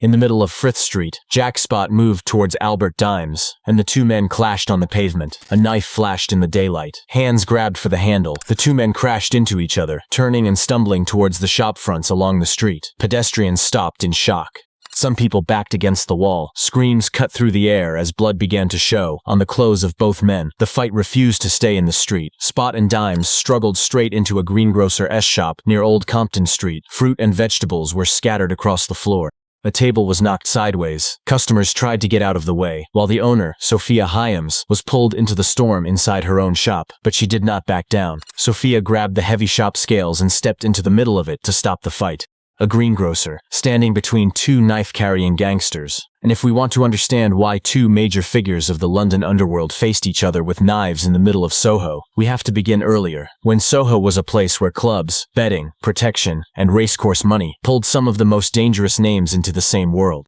In the middle of Frith Street, Jack Spot moved towards Albert Dimes, and the two men clashed on the pavement. A knife flashed in the daylight. Hands grabbed for the handle. The two men crashed into each other, turning and stumbling towards the shop fronts along the street. Pedestrians stopped in shock. Some people backed against the wall. Screams cut through the air as blood began to show on the clothes of both men. The fight refused to stay in the street. Spot and Dimes struggled straight into a greengrocer's shop near Old Compton Street. Fruit and vegetables were scattered across the floor. A table was knocked sideways. Customers tried to get out of the way, while the owner, Sophia Hyams, was pulled into the storm inside her own shop, but she did not back down. Sophia grabbed the heavy shop scales and stepped into the middle of it to stop the fight. A greengrocer, standing between two knife-carrying gangsters. And if we want to understand why two major figures of the London underworld faced each other with knives in the middle of Soho, we have to begin earlier, when Soho was a place where clubs, betting, protection, and racecourse money pulled some of the most dangerous names into the same world.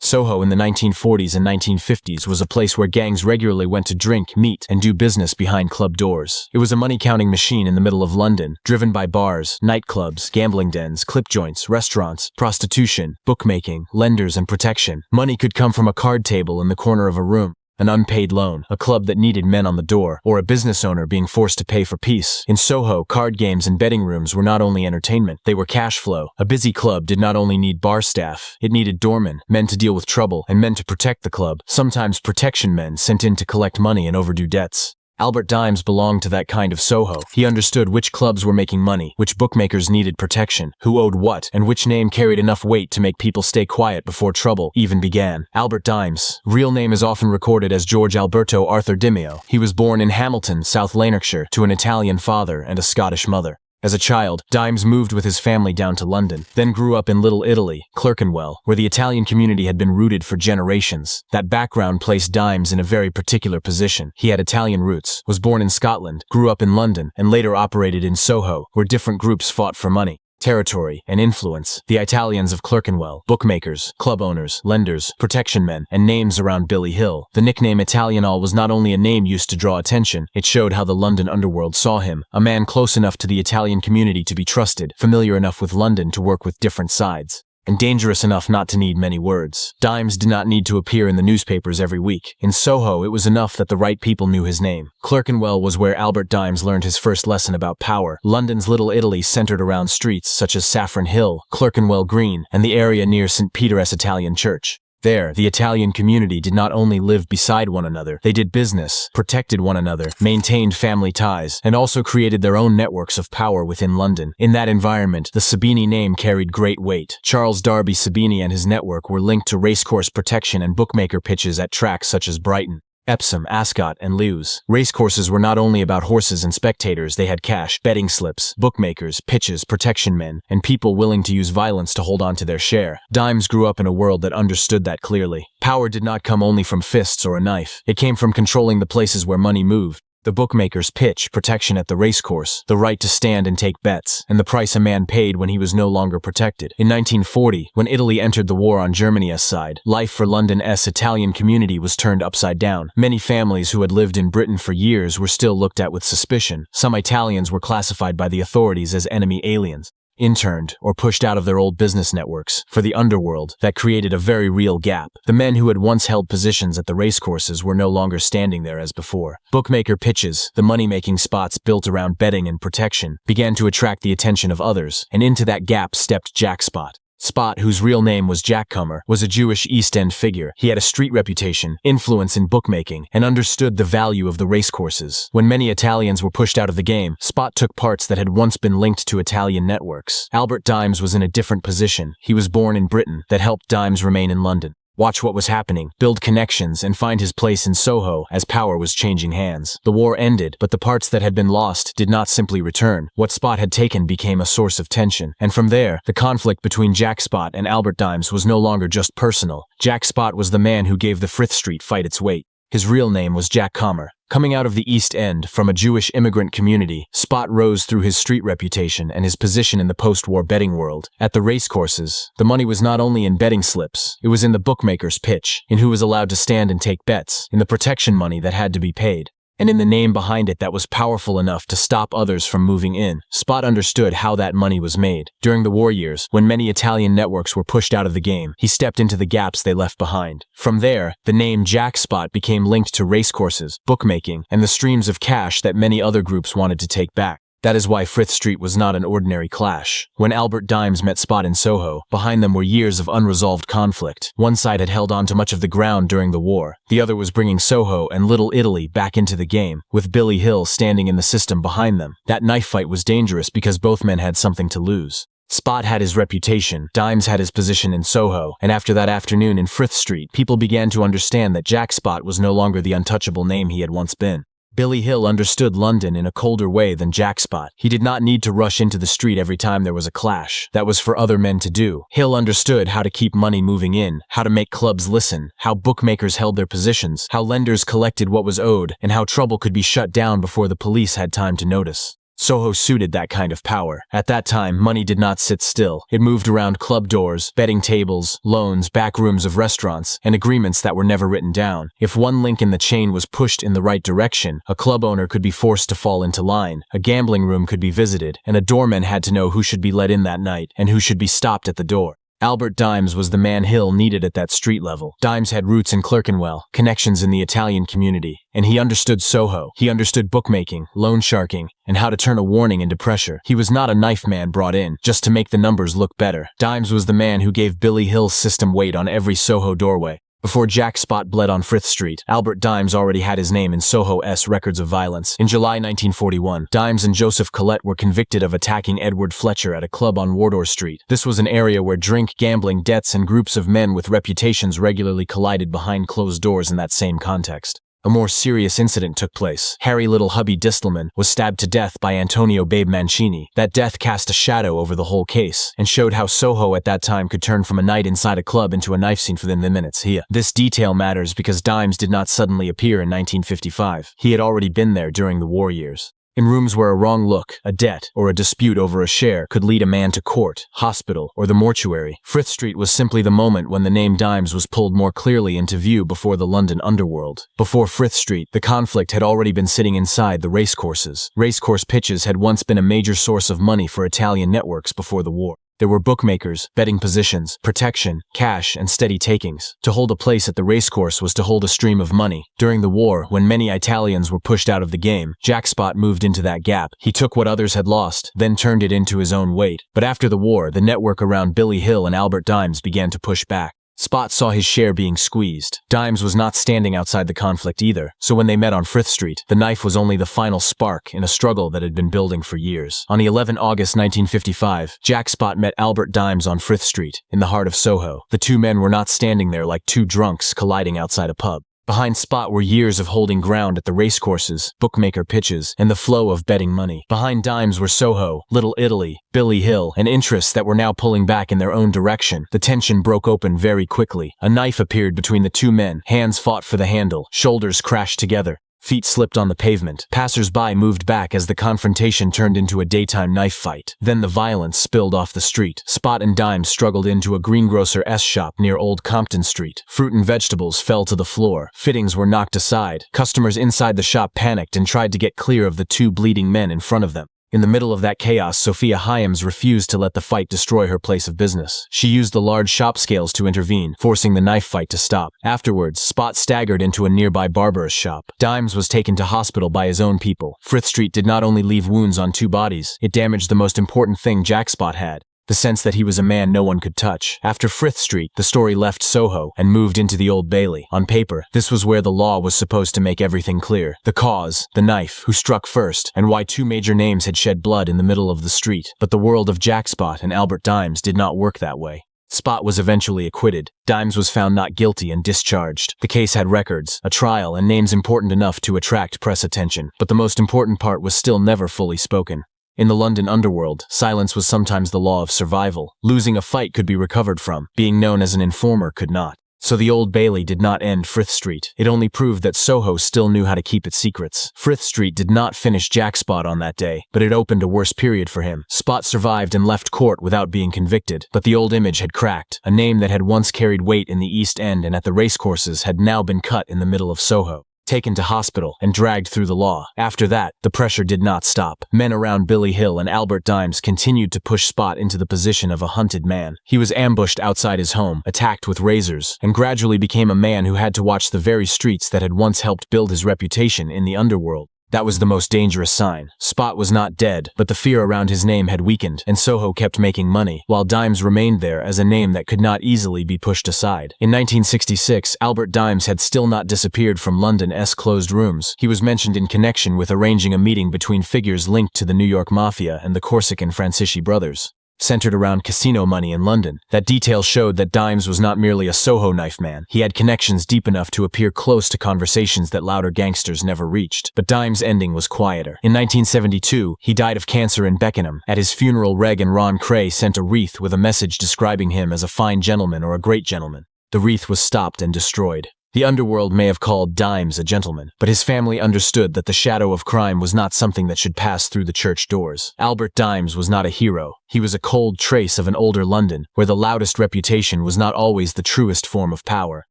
Soho in the 1940s and 1950s was a place where gangs regularly went to drink, meet, and do business behind club doors. It was a money-counting machine in the middle of London, driven by bars, nightclubs, gambling dens, clip joints, restaurants, prostitution, bookmaking, lenders, and protection. Money could come from a card table in the corner of a room, an unpaid loan, a club that needed men on the door, or a business owner being forced to pay for peace. In Soho, card games and betting rooms were not only entertainment, they were cash flow. A busy club did not only need bar staff, it needed doormen, men to deal with trouble, and men to protect the club, sometimes protection men sent in to collect money and overdue debts. Albert Dimes belonged to that kind of Soho. He understood which clubs were making money, which bookmakers needed protection, who owed what, and which name carried enough weight to make people stay quiet before trouble even began. Albert Dimes' real name is often recorded as George Alberto Arthur Dimio. He was born in Hamilton, South Lanarkshire, to an Italian father and a Scottish mother. As a child, Dimes moved with his family down to London, then grew up in Little Italy, Clerkenwell, where the Italian community had been rooted for generations. That background placed Dimes in a very particular position. He had Italian roots, was born in Scotland, grew up in London, and later operated in Soho, where different groups fought for money, territory, and influence. The Italians of Clerkenwell, bookmakers, club owners, lenders, protection men, and names around Billy Hill. The nickname Italianol was not only a name used to draw attention, it showed how the London underworld saw him, a man close enough to the Italian community to be trusted, familiar enough with London to work with different sides, and dangerous enough not to need many words. Dimes did not need to appear in the newspapers every week. In Soho, it was enough that the right people knew his name. Clerkenwell was where Albert Dimes learned his first lesson about power. London's Little Italy centered around streets such as Saffron Hill, Clerkenwell Green, and the area near St. Peter's Italian Church. There, the Italian community did not only live beside one another, they did business, protected one another, maintained family ties, and also created their own networks of power within London. In that environment, the Sabini name carried great weight. Charles Darby Sabini and his network were linked to racecourse protection and bookmaker pitches at tracks such as Brighton, Epsom, Ascot, and Lewes. Racecourses were not only about horses and spectators, they had cash, betting slips, bookmakers, pitches, protection men, and people willing to use violence to hold on to their share. Dimes grew up in a world that understood that clearly. Power did not come only from fists or a knife. It came from controlling the places where money moved. The bookmaker's pitch, protection at the racecourse, the right to stand and take bets, and the price a man paid when he was no longer protected. In 1940, when Italy entered the war on Germany's side, life for London's Italian community was turned upside down. Many families who had lived in Britain for years were still looked at with suspicion. Some Italians were classified by the authorities as enemy aliens, interned or pushed out of their old business networks. For the underworld, that created a very real gap. The men who had once held positions at the racecourses were no longer standing there as before. Bookmaker pitches, the money-making spots built around betting and protection, began to attract the attention of others, and into that gap stepped Jack Spot. Spot, whose real name was Jack Comer, was a Jewish East End figure. He had a street reputation, influence in bookmaking, and understood the value of the racecourses. When many Italians were pushed out of the game, Spot took parts that had once been linked to Italian networks. Albert Dimes was in a different position. He was born in Britain. That helped Dimes remain in London, watch what was happening, build connections, and find his place in Soho as power was changing hands. The war ended, but the parts that had been lost did not simply return. What Spot had taken became a source of tension. And from there, the conflict between Jack Spot and Albert Dimes was no longer just personal. Jack Spot was the man who gave the Frith Street fight its weight. His real name was Jack Comer. Coming out of the East End from a Jewish immigrant community, Spot rose through his street reputation and his position in the post-war betting world. At the racecourses, the money was not only in betting slips, it was in the bookmaker's pitch, in who was allowed to stand and take bets, in the protection money that had to be paid. and in the name behind it that was powerful enough to stop others from moving in. Spot understood how that money was made. During the war years, when many Italian networks were pushed out of the game, he stepped into the gaps they left behind. From there, the name Jack Spot became linked to racecourses, bookmaking, and the streams of cash that many other groups wanted to take back. That is why Frith Street was not an ordinary clash. When Albert Dimes met Spot in Soho, behind them were years of unresolved conflict. One side had held on to much of the ground during the war. The other was bringing Soho and Little Italy back into the game, with Billy Hill standing in the system behind them. That knife fight was dangerous because both men had something to lose. Spot had his reputation, Dimes had his position in Soho, and after that afternoon in Frith Street, people began to understand that Jack Spot was no longer the untouchable name he had once been. Billy Hill understood London in a colder way than Jack Spot. He did not need to rush into the street every time there was a clash. That was for other men to do. Hill understood how to keep money moving in, how to make clubs listen, how bookmakers held their positions, how lenders collected what was owed, and how trouble could be shut down before the police had time to notice. Soho suited that kind of power. At that time, money did not sit still. It moved around club doors, betting tables, loans, back rooms of restaurants, and agreements that were never written down. If one link in the chain was pushed in the right direction, a club owner could be forced to fall into line, a gambling room could be visited, and a doorman had to know who should be let in that night and who should be stopped at the door. Albert Dimes was the man Hill needed at that street level. Dimes had roots in Clerkenwell, connections in the Italian community, and he understood Soho. He understood bookmaking, loan sharking, and how to turn a warning into pressure. He was not a knife man brought in just to make the numbers look better. Dimes was the man who gave Billy Hill's system weight on every Soho doorway. Before Jack Spot bled on Frith Street, Albert Dimes already had his name in Soho's records of violence. In July 1941, Dimes and Joseph Collette were convicted of attacking Edward Fletcher at a club on Wardour Street. This was an area where drink, gambling, debts, and groups of men with reputations regularly collided behind closed doors in that same context. A more serious incident took place. Harry Little Hubby Distelman was stabbed to death by Antonio Babe Mancini. That death cast a shadow over the whole case and showed how Soho at that time could turn from a night inside a club into a knife scene within the minutes. This detail matters because Dimes did not suddenly appear in 1955. He had already been there during the war years. In rooms where a wrong look, a debt, or a dispute over a share could lead a man to court, hospital, or the mortuary, Frith Street was simply the moment when the name Dimes was pulled more clearly into view before the London underworld. Before Frith Street, the conflict had already been sitting inside the racecourses. Racecourse pitches had once been a major source of money for Italian networks before the war. There were bookmakers, betting positions, protection, cash, and steady takings. To hold a place at the racecourse was to hold a stream of money. During the war, when many Italians were pushed out of the game, Jack Spot moved into that gap. He took what others had lost, then turned it into his own weight. But after the war, the network around Billy Hill and Albert Dimes began to push back. Spot saw his share being squeezed. Dimes was not standing outside the conflict either, so when they met on Frith Street, the knife was only the final spark in a struggle that had been building for years. On the 11th August 1955, Jack Spot met Albert Dimes on Frith Street, in the heart of Soho. The two men were not standing there like two drunks colliding outside a pub. Behind Spot were years of holding ground at the racecourses, bookmaker pitches, and the flow of betting money. Behind Dimes were Soho, Little Italy, Billy Hill, and interests that were now pulling back in their own direction. The tension broke open very quickly. A knife appeared between the two men. Hands fought for the handle. Shoulders crashed together. Feet slipped on the pavement. Passers-by moved back as the confrontation turned into a daytime knife fight. Then the violence spilled off the street. Spot and Dimes struggled into a greengrocer's shop near Old Compton Street. Fruit and vegetables fell to the floor. Fittings were knocked aside. Customers inside the shop panicked and tried to get clear of the two bleeding men in front of them. In the middle of that chaos, Sophia Hyams refused to let the fight destroy her place of business. She used the large shop scales to intervene, forcing the knife fight to stop. Afterwards, Spot staggered into a nearby barber's shop. Dimes was taken to hospital by his own people. Frith Street did not only leave wounds on two bodies, it damaged the most important thing Jack Spot had. The sense that he was a man no one could touch. After Frith Street, the story left Soho and moved into the Old Bailey. On paper, this was where the law was supposed to make everything clear. The cause, the knife, who struck first, and why two major names had shed blood in the middle of the street. But the world of Jack Spot and Albert Dimes did not work that way. Spot was eventually acquitted. Dimes was found not guilty and discharged. The case had records, a trial, and names important enough to attract press attention. But the most important part was still never fully spoken. In the London underworld, silence was sometimes the law of survival. Losing a fight could be recovered from. Being known as an informer could not. So the Old Bailey did not end Frith Street. It only proved that Soho still knew how to keep its secrets. Frith Street did not finish Jack Spot on that day, but it opened a worse period for him. Spot survived and left court without being convicted, but the old image had cracked. A name that had once carried weight in the East End and at the racecourses had now been cut in the middle of Soho. taken to hospital, and dragged through the law. After that, the pressure did not stop. Men around Billy Hill and Albert Dimes continued to push Spot into the position of a hunted man. He was ambushed outside his home, attacked with razors, and gradually became a man who had to watch the very streets that had once helped build his reputation in the underworld. That was the most dangerous sign. Spot was not dead, but the fear around his name had weakened, and Soho kept making money, while Dimes remained there as a name that could not easily be pushed aside. In 1966, Albert Dimes had still not disappeared from London's closed rooms. He was mentioned in connection with arranging a meeting between figures linked to the New York Mafia and the Corsican Francisci brothers, centered around casino money in London. That detail showed that Dimes was not merely a Soho knife man. He had connections deep enough to appear close to conversations that louder gangsters never reached. But Dimes' ending was quieter. In 1972, he died of cancer in Beckenham. At his funeral, Reg and Ron Kray sent a wreath with a message describing him as a fine gentleman or a great gentleman. The wreath was stopped and destroyed. The underworld may have called Dimes a gentleman, but his family understood that the shadow of crime was not something that should pass through the church doors. Albert Dimes was not a hero. He was a cold trace of an older London, where the loudest reputation was not always the truest form of power.